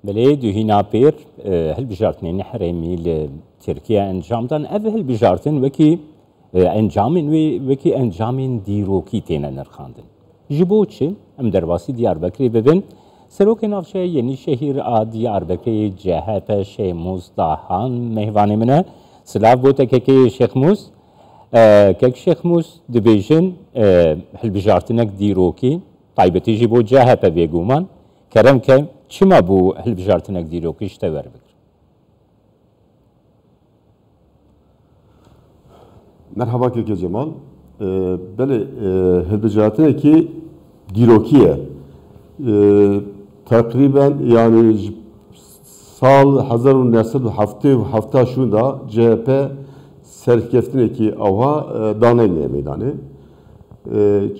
بله دوهینا پیر هل بجارتن نحرمی لترکیه انجامدان اول هل بجارتن وکی انجامین دیروکی تینه نرخاندن جبو چه ام درواسی دیاربکری ببین سروک نافشه یعنی شهر دیاربکری جهت شیموز داهان مهوانه منه سلاف بوده که شیخ موز که شیخ موز دبیجن هل بجارتنک دیروکی طایبتی جبو جهت بیگومان کرم که چما بو هل بجارتنک دیروکیش تور بکر Merhaba Keke Cemal. Böyle helbecatındaki dirokiye takriben yani sal hazarun nesil hafta şunda CHP serkeftindeki avha danayla meydanı.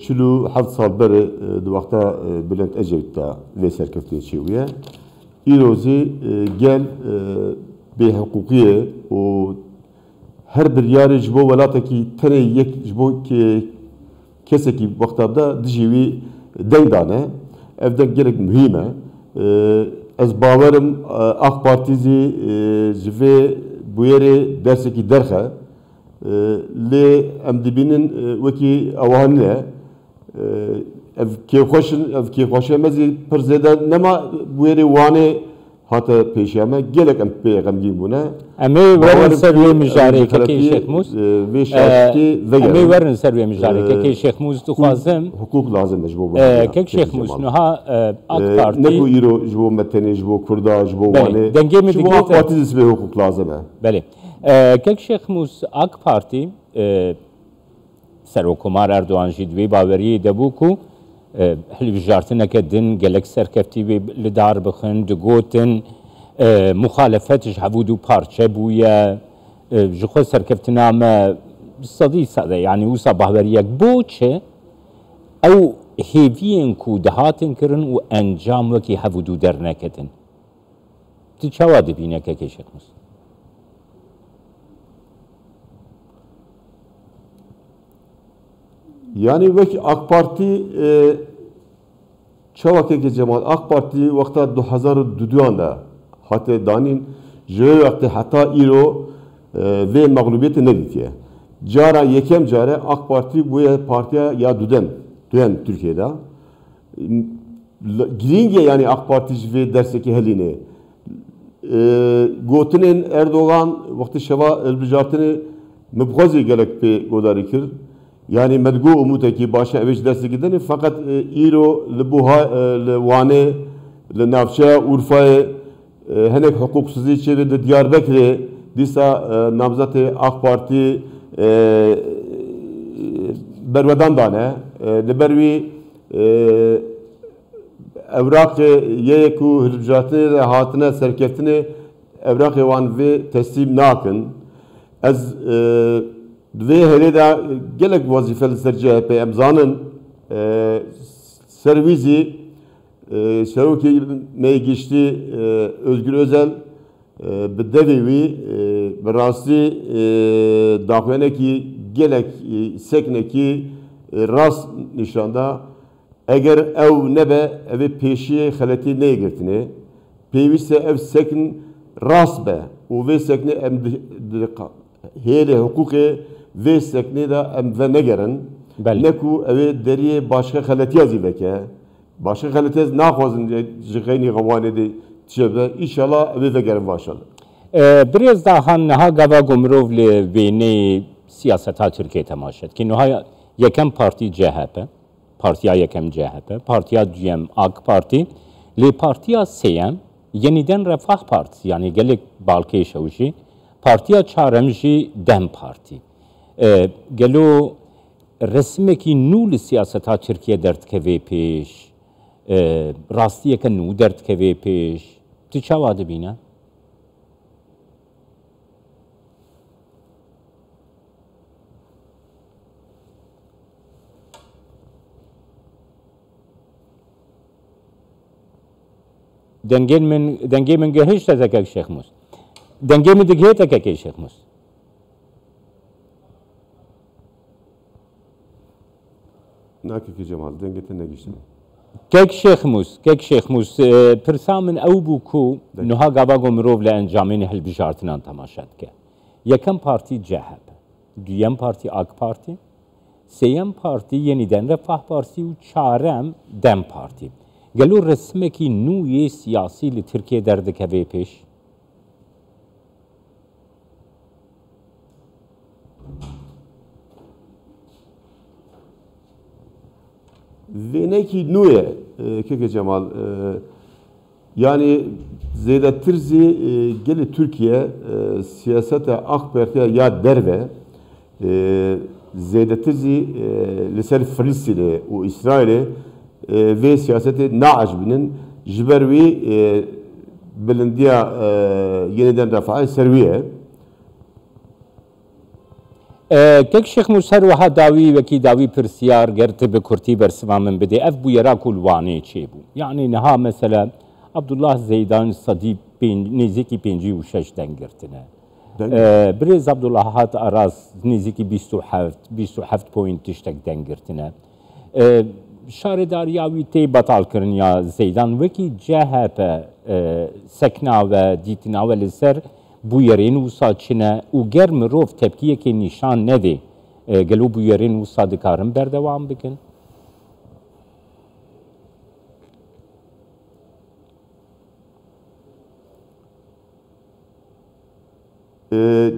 Çulu haft sal beri duvakta Bülent Ecevit'te ve serkeftine çiğuye. İrozi gel bir hukukiye o her bir yarı jbo velataki tene yek jbo ki keseki vaktada dijivi dengdane evden gerek mühime ez bavarım AK Partizi jive bu yere derseki derhe le emdibinin veki avanle ev ki hoşemezi perzeden nema bu yere vane hatta peşeme gelek em peygamberin buna. Emi verin serviye müjareke ki Şeyh Muz. Emi verin serviye müjareke ki Şeyh Muz tukhazım. Hukuk lazım mecbur buna. Ki Şeyh Muz nuha AK Parti. Ne bu iro jbo meteni jbo kurda jbo vane. Denge mi jbo AK Parti ismi hukuk lazım. Beli. Ki Şeyh Muz AK Parti Serokkumar Erdoğan jidvi baveri debuku هل بجارتنا كدن جلك سركفتي لدار بخن دقوتن مخالفات جحبودو بارشة بويا جخو سركفتنا ما صدي صدى يعني وصا بهوريك بوچه او هيفين كو دهاتن كرن و انجام وكي حبودو درنكتن تشاواد بينك كي شيخ مس Yani veki AK Parti çavakeke Cemal AK Parti vakta 2002'da hatta danin je vakti hatta iro ve mağlubiyeti ne diye. Cara yekem cara AK Parti bu partiye ya düden Türkiye'de. Giringe yani AK Parti ve derseki heline. Gotinin Erdoğan vakti şeva elbijartını mebgazi gelek pe godarikir. Yani medgu umuteki başa eviş dersi gideni fakat iro lebuha lewane lenavşa Urfa'ya henek hukuksuzluğu çevirdi Diyarbakır'ı disa namzatı AK Parti bervedan dane libervi evrak yeku hürcatı hatine serkeftini evrak evan ve teslim nakın az ve hele de gelek vazifeli ser CHP emzanın servisi Şeruki meygeçti Özgür Özel bedevi berası dağweneki gelek sekneki rast nişanda eğer ev nebe evi peşiye haleti ne girtini peyvise ev sekn rast be o ve sekne em hele hukuki ve sekne de em ve negerin neku evi deriye başka haleti yazıbeke başka haleti nakhwazın jigayni gavane de çebe inşallah evi ve gerin başladı. Biraz daha naha gava gumrov le beni siyaseta Türkiye temaşet ki naha yekem parti CHP partiya yekem CHP partiya duyem AK Parti le partiya seyem yeniden Refah Partisi yani gelek balke şavuşi partiya çaremji Dem Parti gelo resmeki nul siyaseta Türkiye dertkeve peş rastiye ke nu dertkeve peş tu çavadı bina دنگی من گهش تزکک شیخ موس دنگی من دیگه تکک شیخ موس Nakiki Cemal dengete ne geçti? كيك شيخ موس پرسا من او بو کو نوها گاوا گمروف لانجامین هلبجارتنان تماشاد که یکم پارتی جهب دویم پارتی AK Parti سیم پارتی yeniden Refah Partisi و çarem Dem Parti gelo resmeki nûyê siyasî li Tirkiye derdike vê pêş Veneki nûye Keke Cemal yani zêdetirî gelê Türkiye siyaseta AK Partiya ya derve zêdetirî li ser Filistinê û İsrailê vê siyasetê naecbînin ji ber wî bilindiya yeniden Refahê ser wî ye. كيك شيخ موسر وها داوي وكي داوي برسيار قرت بكرتي برسما من بدي اف بو يرا كل واني تشيبو يعني نها مثلا عبد الله زيدان صديق نزيكي بينجي وشش دنگرتنا بريز عبد الله هات اراز نزيكي 27 بوينت تشتك دنگرتنا شاردارياوي تي بطال كرن يا زيدان وكي جهب سكنا و ديتنا و لسر bu yerin usa çine u ger mirov tepkiyeke nişan nede gelo bu yerin usa dikarin berdevam bikin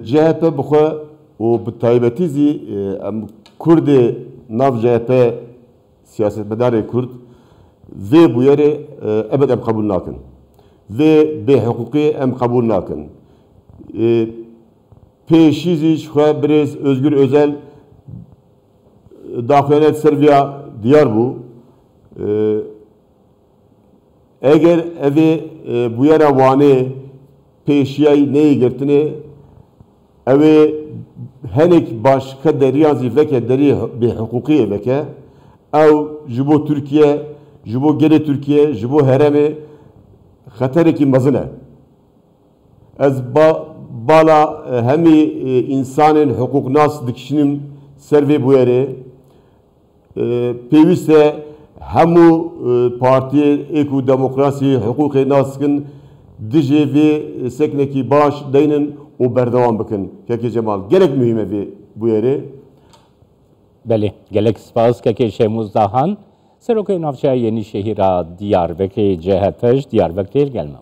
CHP bixwe û bi taybetî zî em Kurdê nav CHP siyasetmedarê Kurd vê bûyerê ebed em qebûl nakin. Vê bêhiqûqî em qebûl nakin. Pêşî zî ji xwe Birêz Özgür Özel daxuyanet Serbiya diyar bû. Eger evê bûyera wanê pêşiyayî neyê girtinê ew ê henek başka deriyan zî veke derî bêhiqûqiyê veke ew ji bo Tirkiye ji bo gelê Tirkiye ji bo herêmê xeterekî mezin e. Ez bala hemî insanên hukuknas dikişinim ser vê bûyerê pêwîst e hemû partiyê êk û demokrasî hukukê nas dikin dijê vê seknekî baş deynin û berdewam bikin. Keke Cemal gelek mühim e vê bûyerê. Belê gelek spas Keke Şemuzdahan Serokê Navçeya Yenîşehîra Diyarbekirê CHP ji Diyarbekirê gelme.